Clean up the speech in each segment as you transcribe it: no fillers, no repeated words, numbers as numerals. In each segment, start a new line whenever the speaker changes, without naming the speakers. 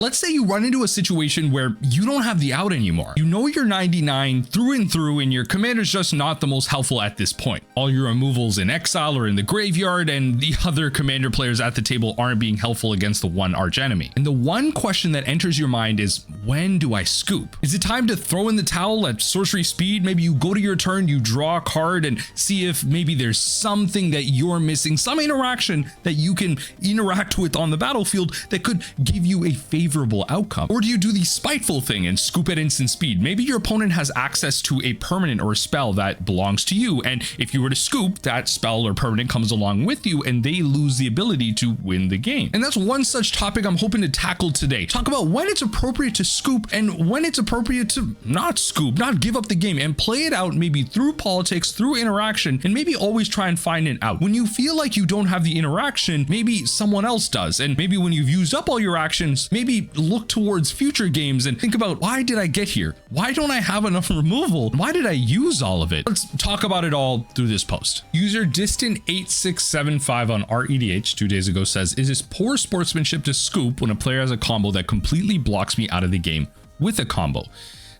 Let's say you run into a situation where you don't have the out anymore. You know you're 99 through and through, and your commander's just not the most helpful at this point. All your removals in exile or in the graveyard, and the other commander players at the table aren't being helpful against the one arch enemy. And the one question that enters your mind is, when do I scoop? Is it time to throw in the towel at sorcery speed? Maybe you go to your turn, you draw a card and see if maybe there's something that you're missing, some interaction that you can interact with on the battlefield that could give you a favorable outcome. Or do you do the spiteful thing and scoop at instant speed? Maybe your opponent has access to a permanent or a spell that belongs to you, and if you were to scoop, that spell or permanent comes along with you and they lose the ability to win the game. And that's one such topic I'm hoping to tackle today. Talk about when it's appropriate to scoop and when it's appropriate to not scoop, not give up the game, and play it out maybe through politics, through interaction, and maybe always try and find an out. When you feel like you don't have the interaction, maybe someone else does. And maybe when you've used up all your actions, maybe look towards future games and think about, why did I get here? Why don't I have enough removal? Why did I use all of it? Let's talk about it all through this post. User Distant8675 on our EDH 2 days ago says, is this poor sportsmanship to scoop when a player has a combo that completely blocks me out of the game with a combo?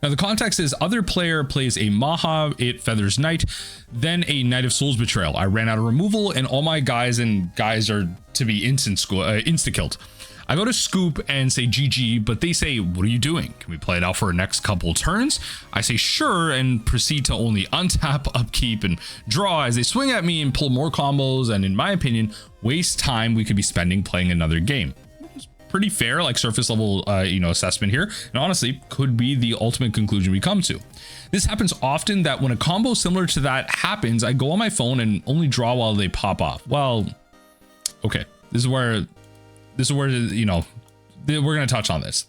Now the context is, other player plays a Maha, it feathers Knight, then a Knight of Souls Betrayal. I ran out of removal and all my guys are to be insta-killed. I go to scoop and say GG, but they say, what are you doing? Can we play it out for our next couple turns? I say sure and proceed to only untap, upkeep, and draw as they swing at me and pull more combos, and in my opinion, waste time we could be spending playing another game. Pretty fair, like surface level assessment here, and honestly could be the ultimate conclusion we come to. This happens often, that when a combo similar to that happens, I go on my phone and only draw while they pop off. Well, okay, this is where we're gonna touch on this.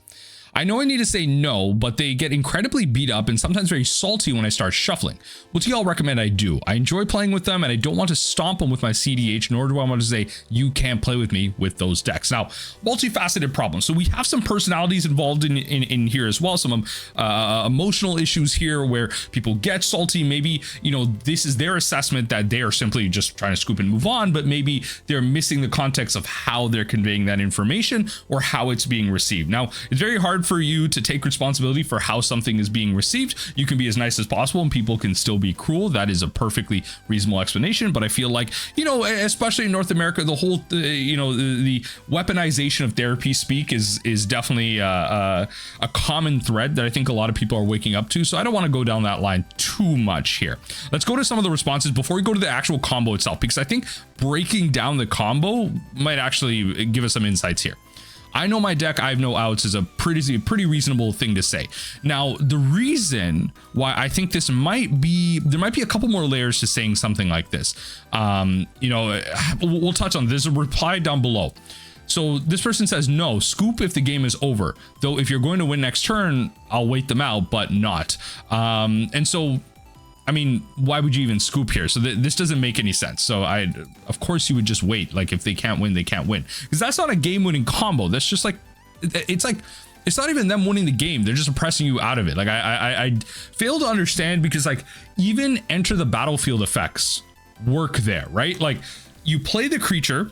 I know I need to say no, but they get incredibly beat up and sometimes very salty when I start shuffling. What do y'all recommend I do? I enjoy playing with them and I don't want to stomp them with my CDH, nor do I want to say you can't play with me with those decks. Now, multifaceted problems. So we have some personalities involved in here as well. Some emotional issues here where people get salty. Maybe, this is their assessment that they are simply just trying to scoop and move on, but maybe they're missing the context of how they're conveying that information or how it's being received. Now, it's very hard for you to take responsibility for how something is being received. You can be as nice as possible and people can still be cruel. That is a perfectly reasonable explanation, but I feel like, especially in North America, the whole the weaponization of therapy speak is definitely a common thread that I think a lot of people are waking up to, so I don't want to go down that line too much here. Let's go to some of the responses before we go to the actual combo itself, because I think breaking down the combo might actually give us some insights here. I know my deck, I have no outs, is a pretty reasonable thing to say. Now, the reason why I think there might be a couple more layers to saying something like this. We'll touch on this. There's a reply down below. So this person says, no, scoop if the game is over. Though if you're going to win next turn, I'll wait them out, but not. And so, I mean, why would you even scoop here? So this doesn't make any sense. So of course you would just wait. Like if they can't win, they can't win, because that's not a game winning combo. That's just like, it's not even them winning the game. They're just oppressing you out of it. Like I fail to understand, because like even enter the battlefield effects work there, right? Like you play the creature,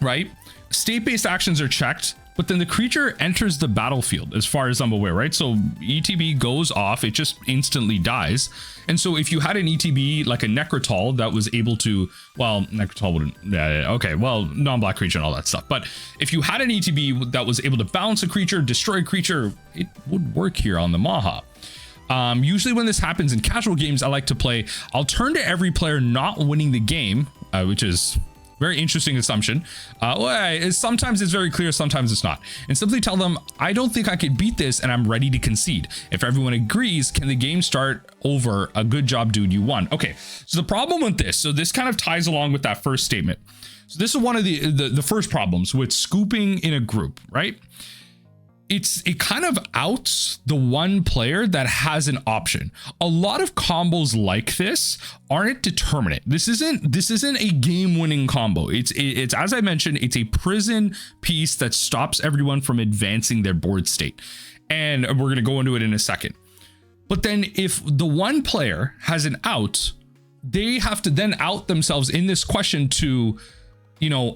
right? State-based actions are checked, but then the creature enters the battlefield as far as I'm aware, right? So ETB goes off, it just instantly dies. And so if you had an ETB like a Necrotal that was able to, well, Necrotal wouldn't, okay, well, non-black creature and all that stuff. But if you had an ETB that was able to bounce a creature, destroy a creature, it would work here on the Maha. Usually when this happens in casual games, I like to play, I'll turn to every player not winning the game, which is very interesting assumption. Sometimes it's very clear, sometimes it's not. And simply tell them, I don't think I could beat this and I'm ready to concede. If everyone agrees, can the game start over? A good job, dude, you won. Okay, so the problem with this, so this kind of ties along with that first statement. So this is one of the first problems with scooping in a group, right? It kind of outs the one player that has an option. A lot of combos like this aren't determinate. This isn't a game-winning combo. It's as I mentioned, it's a prison piece that stops everyone from advancing their board state. And we're going to go into it in a second. But then if the one player has an out, they have to then out themselves in this question to,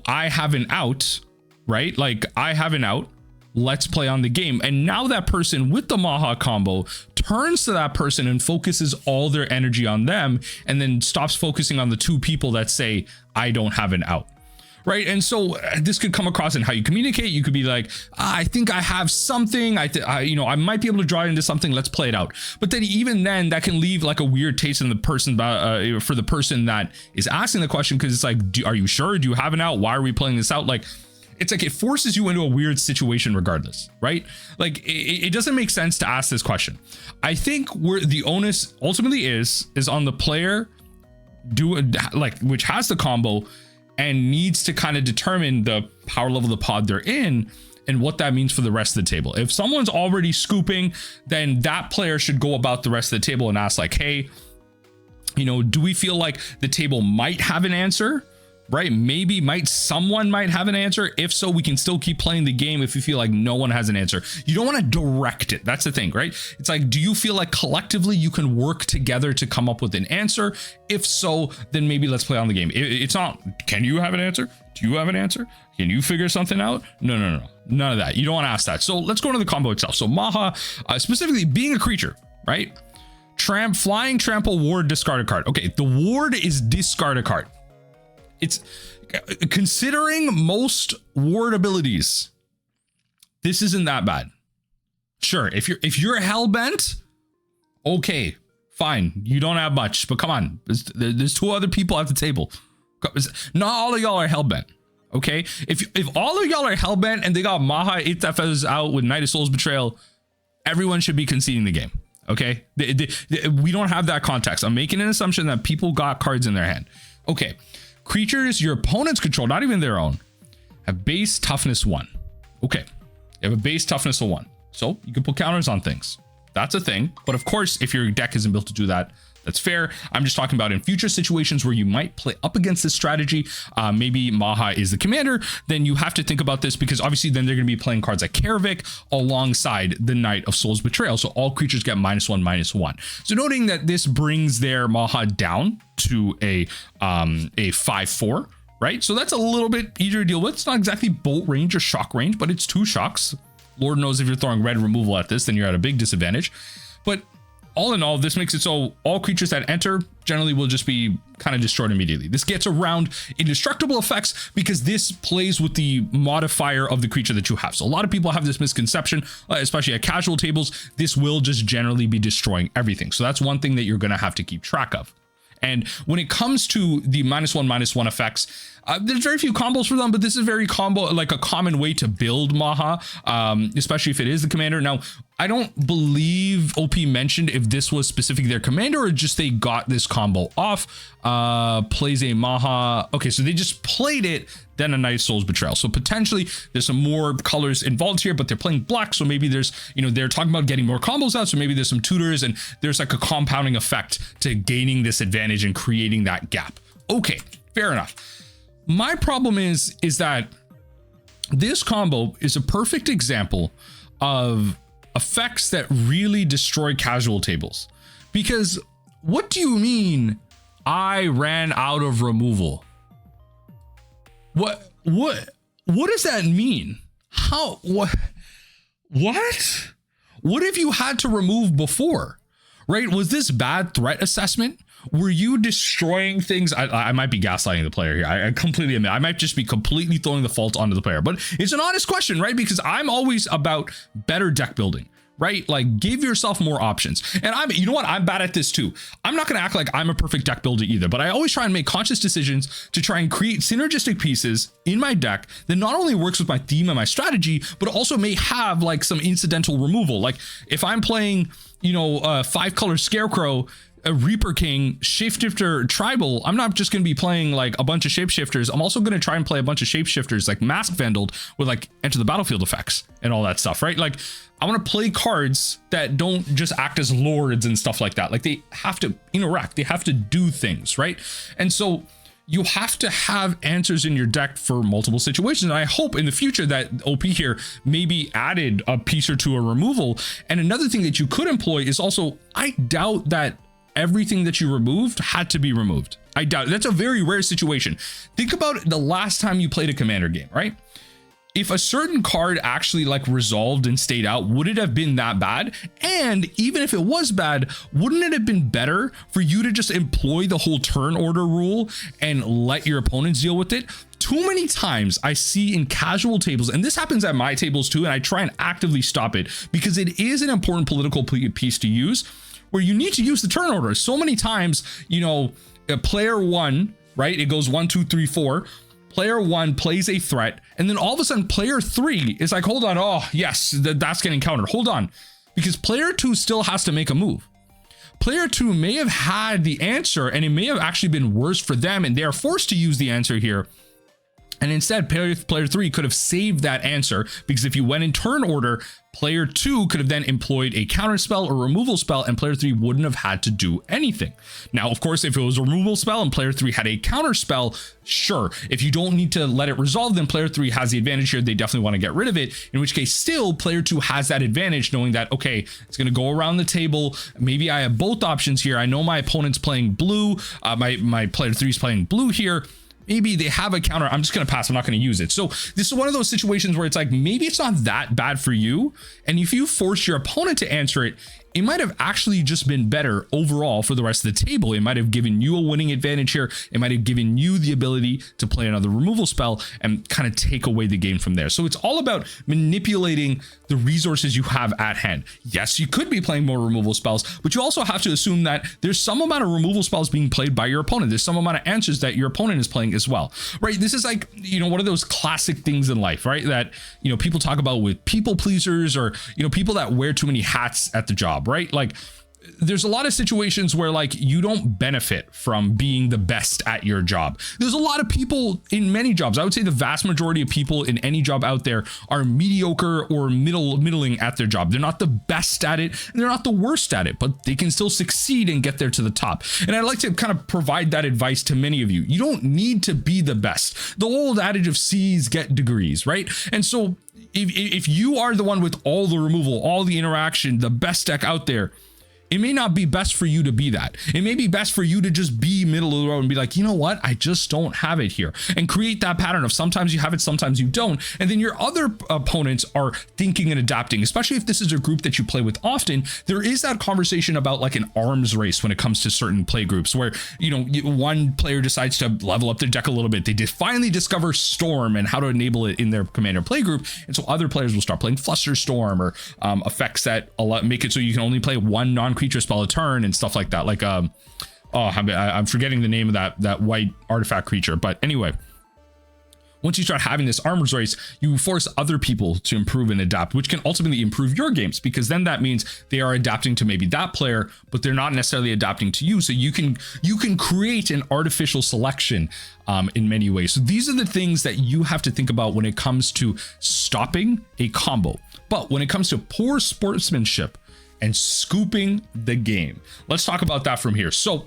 I have an out, right? Like I have an out. let's play on the game. And now that person with the Maha combo turns to that person and focuses all their energy on them, and then stops focusing on the two people that say, I don't have an out. Right. And so this could come across in how you communicate. You could be like, I think I have something. I might be able to draw into something. Let's play it out. But then even then that can leave like a weird taste in the person for the person that is asking the question. Cause it's like, are you sure? Do you have an out? Why are we playing this out? Like, it's like it forces you into a weird situation regardless, right? Like it doesn't make sense to ask this question. I think where the onus ultimately is on the player which has the combo and needs to kind of determine the power level of the pod they're in and what that means for the rest of the table. If someone's already scooping, then that player should go about the rest of the table and ask like, hey, do we feel like the table might have an answer? Right? Someone might have an answer. If so, we can still keep playing the game if you feel like no one has an answer. You don't want to direct it. That's the thing, right? It's like, do you feel like collectively you can work together to come up with an answer? If so, then maybe let's play on the game. It's not, can you have an answer? Do you have an answer? Can you figure something out? No. None of that. You don't want to ask that. So let's go into the combo itself. So Maha, specifically being a creature, right? Flying, trample, ward, discard a card. Okay, the ward is discard a card. It's considering most ward abilities, this isn't that bad. Sure, if you're hellbent, okay, fine, you don't have much, but come on, there's two other people at the table. Not all of y'all are hellbent. Okay, if all of y'all are hellbent and they got Maha, Eat That Feathers out with Night of Souls Betrayal, everyone should be conceding the game. Okay, we don't have that context. I'm making an assumption that people got cards in their hand. Okay. Creatures your opponents control, not even their own, have base toughness 1. Okay, you have a base toughness of 1, so you can put counters on things. That's a thing. But of course, if your deck isn't built to do that, that's fair. I'm just talking about in future situations where you might play up against this strategy. Maybe Maha is the commander, then you have to think about this, because obviously then they're going to be playing cards like Karavik alongside the Knight of Souls Betrayal. So all creatures get -1/-1. So noting that this brings their Maha down to a 5/4, right? So that's a little bit easier to deal with. It's not exactly bolt range or shock range, but it's 2 shocks. Lord knows if you're throwing red removal at this, then you're at a big disadvantage. But all in all, this makes it so all creatures that enter generally will just be kind of destroyed immediately. This gets around indestructible effects because this plays with the modifier of the creature that you have. So a lot of people have this misconception, especially at casual tables, this will just generally be destroying everything. So that's one thing that you're going to have to keep track of. And when it comes to the -1/-1 effects, there's very few combos for them, but this is very a common way to build Maha, especially if it is the commander. Now, I don't believe OP mentioned if this was specific their commander or just they got this combo off. Plays a Maha. Okay, so they just played it, then a Night of Souls Betrayal. So potentially there's some more colors involved here, but they're playing black. So maybe there's, they're talking about getting more combos out. So maybe there's some tutors and there's like a compounding effect to gaining this advantage and creating that gap. Okay, fair enough. My problem is that this combo is a perfect example of effects that really destroy casual tables. Because what do you mean I ran out of removal? What does that mean? How, what if you had to remove before, right? Was this bad threat assessment? Were you destroying things? I might be gaslighting the player here. I completely admit, I might just be completely throwing the fault onto the player, but it's an honest question, right? Because I'm always about better deck building, right? Like give yourself more options. And I'm bad at this too. I'm not going to act like I'm a perfect deck builder either, but I always try and make conscious decisions to try and create synergistic pieces in my deck that not only works with my theme and my strategy, but also may have like some incidental removal. Like if I'm playing, 5-color Scarecrow, a Reaper King, Shapeshifter, Tribal, I'm not just going to be playing like a bunch of shapeshifters. I'm also going to try and play a bunch of shapeshifters like Mask Vandal with like enter the battlefield effects and all that stuff, right? Like I want to play cards that don't just act as lords and stuff like that. Like they have to interact, they have to do things, right? And so you have to have answers in your deck for multiple situations. And I hope in the future that OP here maybe added a piece or two of removal. And another thing that you could employ is also, I doubt that everything that you removed had to be removed. I doubt it. That's a very rare situation. Think about the last time you played a commander game, right? if a certain card actually like resolved and stayed out, would it have been that bad? And even if it was bad, wouldn't it have been better for you to just employ the whole turn order rule and let your opponents deal with it? Too many times I see in casual tables, and this happens at my tables too, and I try and actively stop it because it is an important political piece to use, where you need to use the turn order. So many times, you know, player one, right? It goes 1, 2, 3, 4. Player one plays a threat, and then all of a sudden player three is like, hold on, oh yes, that's getting countered. Hold on, because player two still has to make a move. Player two may have had the answer, and it may have actually been worse for them, and they are forced to use the answer here. And instead, player three could have saved that answer, because if you went in turn order, player two could have then employed a counter spell or removal spell, and player three wouldn't have had to do anything. Now, of course, if it was a removal spell and player three had a counter spell, sure. If you don't need to let it resolve, then player three has the advantage here. They definitely want to get rid of it, in which case still player two has that advantage, knowing that, okay, it's going to go around the table. Maybe I have both options here. I know my opponent's playing blue. My player three is playing blue here. Maybe they have a counter. I'm just going to pass. I'm not going to use it. So this is one of those situations where it's like, maybe it's not that bad for you. And if you force your opponent to answer it, it might have actually just been better overall for the rest of the table. It might have given you a winning advantage here. It might have given you the ability to play another removal spell and kind of take away the game from there. So it's all about manipulating the resources you have at hand. Yes, you could be playing more removal spells, but you also have to assume that there's some amount of removal spells being played by your opponent. There's some amount of answers that your opponent is playing as well, right? This is like, you know, one of those classic things in life, right? That, you know, people talk about with people pleasers, or, you know, people that wear too many hats at the job, right? Like, there's a lot of situations where like you don't benefit from being the best at your job. There's a lot of people in many jobs. I would say the vast majority of people in any job out there are mediocre or middling at their job. They're not the best at it, and they're not the worst at it, but they can still succeed and get there to the top. And I'd like to kind of provide that advice to many of you. You don't need to be the best. The old adage of C's get degrees, right? And so if you are the one with all the removal, all the interaction, the best deck out there, it may not be best for you to be that. It may be best for you to just be middle of the road and be like, you know what? I just don't have it here, and create that pattern of sometimes you have it, sometimes you don't. And then your other opponents are thinking and adapting, especially if this is a group that you play with often. There is that conversation about like an arms race when it comes to certain play groups where, you know, one player decides to level up their deck a little bit. They finally discover Storm and how to enable it in their commander play group. And so other players will start playing Flusterstorm or effects that make it so you can only play one non-creature spell a turn and stuff like that. Like, I'm forgetting the name of that white artifact creature. But anyway, once you start having this arms race, you force other people to improve and adapt, which can ultimately improve your games, because then that means they are adapting to maybe that player, but they're not necessarily adapting to you. So you can create an artificial selection in many ways. So these are the things that you have to think about when it comes to stopping a combo. But when it comes to poor sportsmanship and scooping the game, let's talk about that from here. So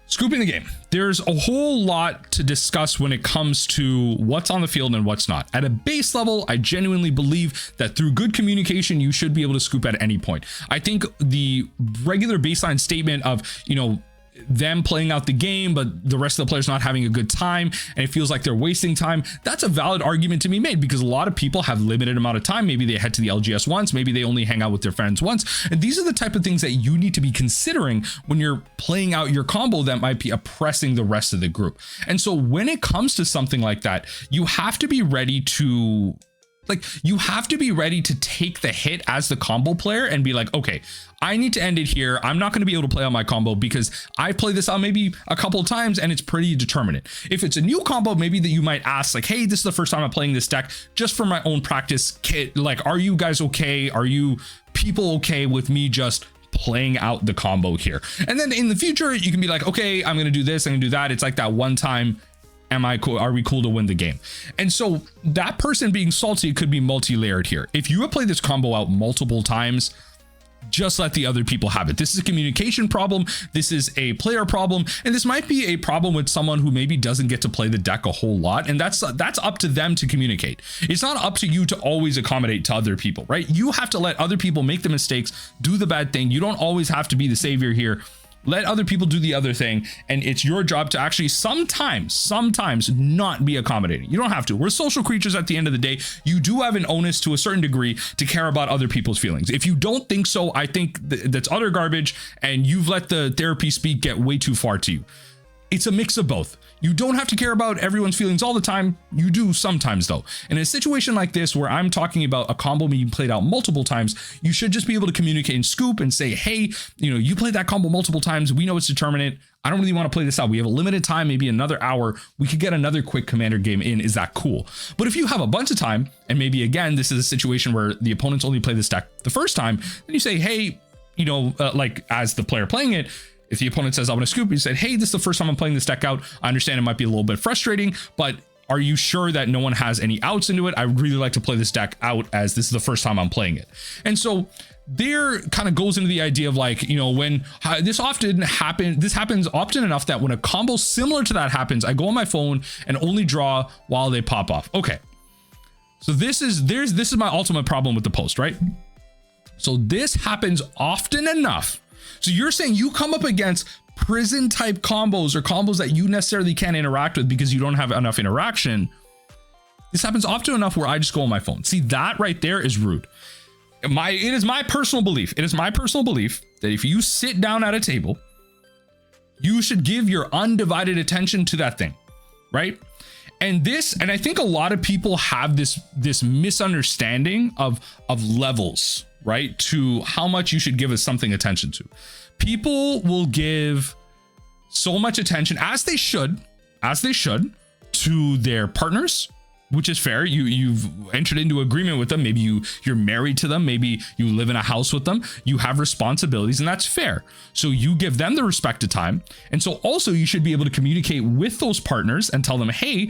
scooping the game, there's a whole lot to discuss when it comes to what's on the field and what's not. At a base level, I genuinely believe that through good communication, you should be able to scoop at any point. I think the regular baseline statement of, you know, them playing out the game, but the rest of the players not having a good time, and it feels like they're wasting time, that's a valid argument to be made, because a lot of people have limited amount of time. Maybe they head to the LGS once, maybe they only hang out with their friends once. And these are the type of things that you need to be considering when you're playing out your combo that might be oppressing the rest of the group. And so when it comes to something like that, you have to be ready to take the hit as the combo player and be like, okay, I need to end it here. I'm not going to be able to play out my combo because I played this out maybe a couple of times and it's pretty determinate. If it's a new combo, maybe that you might ask like, hey, this is the first time I'm playing this deck, just for my own practice kit. Like, are you guys okay? Are you people okay with me just playing out the combo here? And then in the future, you can be like, okay, I'm going to do this, I'm going to do that. It's like that one time, am I cool? Are we cool to win the game? And so that person being salty could be multi-layered here. If you have played this combo out multiple times, just let the other people have it. This is a communication problem. This is a player problem. And this might be a problem with someone who maybe doesn't get to play the deck a whole lot. And that's up to them to communicate. It's not up to you to always accommodate to other people, right? You have to let other people make the mistakes, do the bad thing. You don't always have to be the savior here. Let other people do the other thing, and it's your job to actually sometimes not be accommodating. You don't have to. We're social creatures at the end of the day. You do have an onus to a certain degree to care about other people's feelings. If you don't think so, I think that's utter garbage, and you've let the therapy speak get way too far to you. It's a mix of both. You don't have to care about everyone's feelings all the time. You do sometimes though. In a situation like this where I'm talking about a combo being played out multiple times, you should just be able to communicate and scoop and say, hey, you played that combo multiple times. We know it's determinate. I don't really want to play this out. We have a limited time, maybe another hour. We could get another quick commander game in. Is that cool? But if you have a bunch of time, and maybe again, this is a situation where the opponents only play this deck the first time, then you say, hey, like as the player playing it, if the opponent says, I want to scoop, you said, hey, this is the first time I'm playing this deck out. I understand it might be a little bit frustrating, but are you sure that no one has any outs into it? I would really like to play this deck out as this is the first time I'm playing it. And so there kind of goes into the idea of like, when this happens often enough that when a combo similar to that happens, I go on my phone and only draw while they pop off. Okay. So this is my ultimate problem with the post, right? So this happens often enough. So you're saying you come up against prison type combos or combos that you necessarily can't interact with because you don't have enough interaction. This happens often enough where I just go on my phone. See, that right there is rude. It is my personal belief. It is my personal belief that if you sit down at a table, you should give your undivided attention to that thing, right? And I think a lot of people have this misunderstanding of levels, right? To how much you should give something attention to. People will give so much attention, as they should, to their partners, which is fair. You've entered into agreement with them. Maybe you're married to them. Maybe you live in a house with them. You have responsibilities, and that's fair. So you give them the respect to time. And so also you should be able to communicate with those partners and tell them, hey,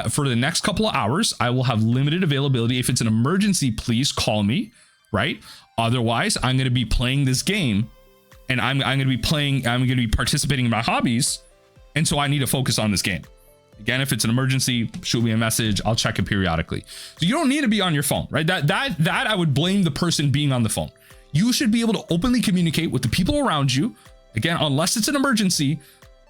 for the next couple of hours, I will have limited availability. If it's an emergency, please call me, right? Otherwise, I'm going to be playing this game, and I'm going to be participating in my hobbies. And so I need to focus on this game. Again, if it's an emergency, shoot me a message. I'll check it periodically. So you don't need to be on your phone, right? That I would blame the person being on the phone. You should be able to openly communicate with the people around you. Again, unless it's an emergency,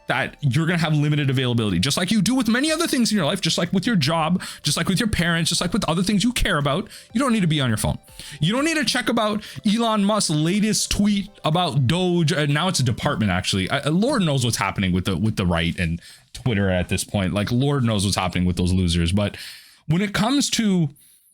that you're going to have limited availability, just like you do with many other things in your life, just like with your job, just like with your parents, just like with other things you care about. You don't need to be on your phone. You don't need to check about Elon Musk's latest tweet about Doge. And now it's a department, actually. Lord knows what's happening with the right and Twitter at this point. Like, Lord knows what's happening with those losers. But when it comes to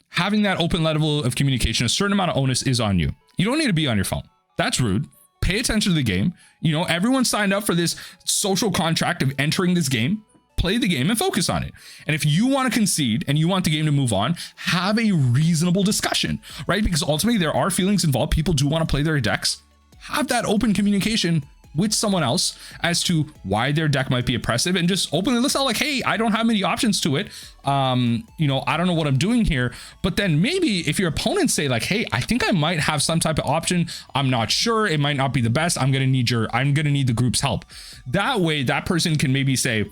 having that open level of communication, a certain amount of onus is on you. You don't need to be on your phone. That's rude. Pay attention to the game. Everyone signed up for this social contract of entering this game. Play the game and focus on it. And if you want to concede and you want the game to move on, have a reasonable discussion, right? Because ultimately there are feelings involved. People do want to play their decks. Have that open communication with someone else as to why their deck might be oppressive, and just openly list out like, hey, I don't have many options to it. I don't know what I'm doing here. But then maybe if your opponents say like, hey, I think I might have some type of option, I'm not sure, it might not be the best, I'm gonna need the group's help. That way that person can maybe say,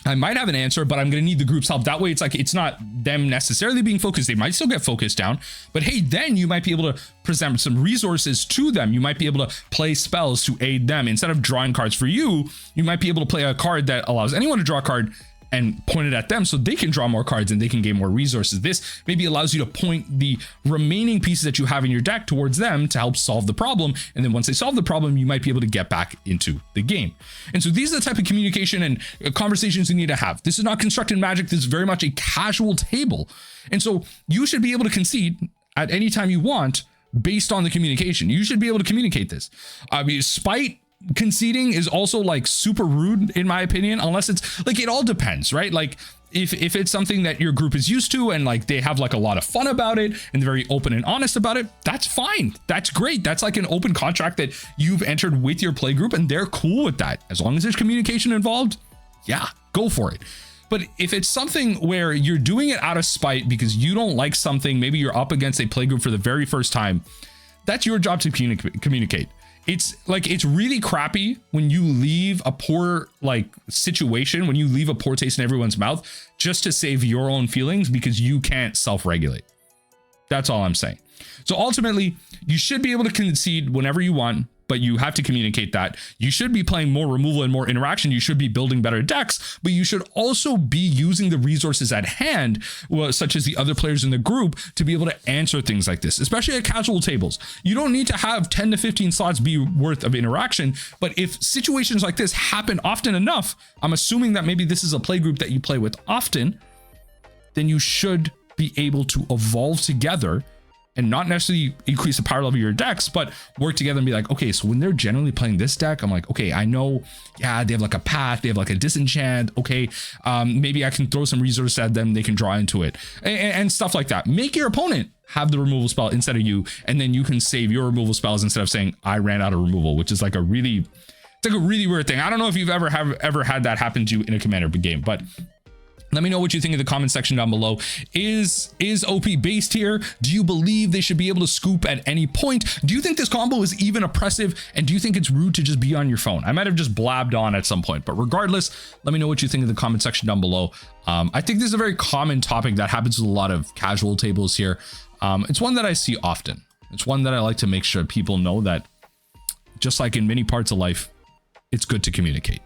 I might have an answer, but I'm going to need the group's help. That way it's like, it's not them necessarily being focused. They might still get focused down, but hey, then you might be able to present some resources to them. You might be able to play spells to aid them. Instead of drawing cards for you, you might be able to play a card that allows anyone to draw a card and point it at them so they can draw more cards and they can gain more resources. This maybe allows you to point the remaining pieces that you have in your deck towards them to help solve the problem. And then once they solve the problem, you might be able to get back into the game. And so these are the type of communication and conversations you need to have. This is not constructed magic. This is very much a casual table. And so you should be able to concede at any time you want based on the communication. You should be able to communicate this. Spite conceding is also like super rude in my opinion, unless it's like, it all depends, right? Like if it's something that your group is used to and like they have like a lot of fun about it and they're very open and honest about it, that's fine. That's great. That's like an open contract that you've entered with your play group and they're cool with that. As long as there's communication involved, yeah, go for it. But if it's something where you're doing it out of spite because you don't like something, maybe you're up against a play group for the very first time, that's your job to communicate. It's really crappy when you leave a poor situation, when you leave a poor taste in everyone's mouth just to save your own feelings because you can't self-regulate. That's all I'm saying. So ultimately, you should be able to concede whenever you want but you have to communicate that you should be playing more removal and more interaction. You should be building better decks, but you should also be using the resources at hand, well, such as the other players in the group, to be able to answer things like this, especially at casual tables. You don't need to have 10 to 15 slots be worth of interaction, but if situations like this happen often enough, I'm assuming that maybe this is a play group that you play with often, then you should be able to evolve together and not necessarily increase the power level of your decks, but work together and be like, okay, so when they're generally playing this deck, I'm like, okay, I know, yeah, they have like a path, they have like a disenchant. Okay, maybe I can throw some resources at them, they can draw into it, and stuff like that. Make your opponent have the removal spell instead of you, and then you can save your removal spells instead of saying, I ran out of removal, which is like a really, it's like a really weird thing. I don't know if you've ever had that happen to you in a commander game, but let me know what you think in the comment section down below. Is OP based here? Do you believe they should be able to scoop at any point? Do you think this combo is even oppressive? And do you think it's rude to just be on your phone? I might have just blabbed on at some point, but regardless, let me know what you think in the comment section down below. I think this is a very common topic that happens with a lot of casual tables here. It's one that I see often. It's one that I like to make sure people know that, just like in many parts of life, it's good to communicate.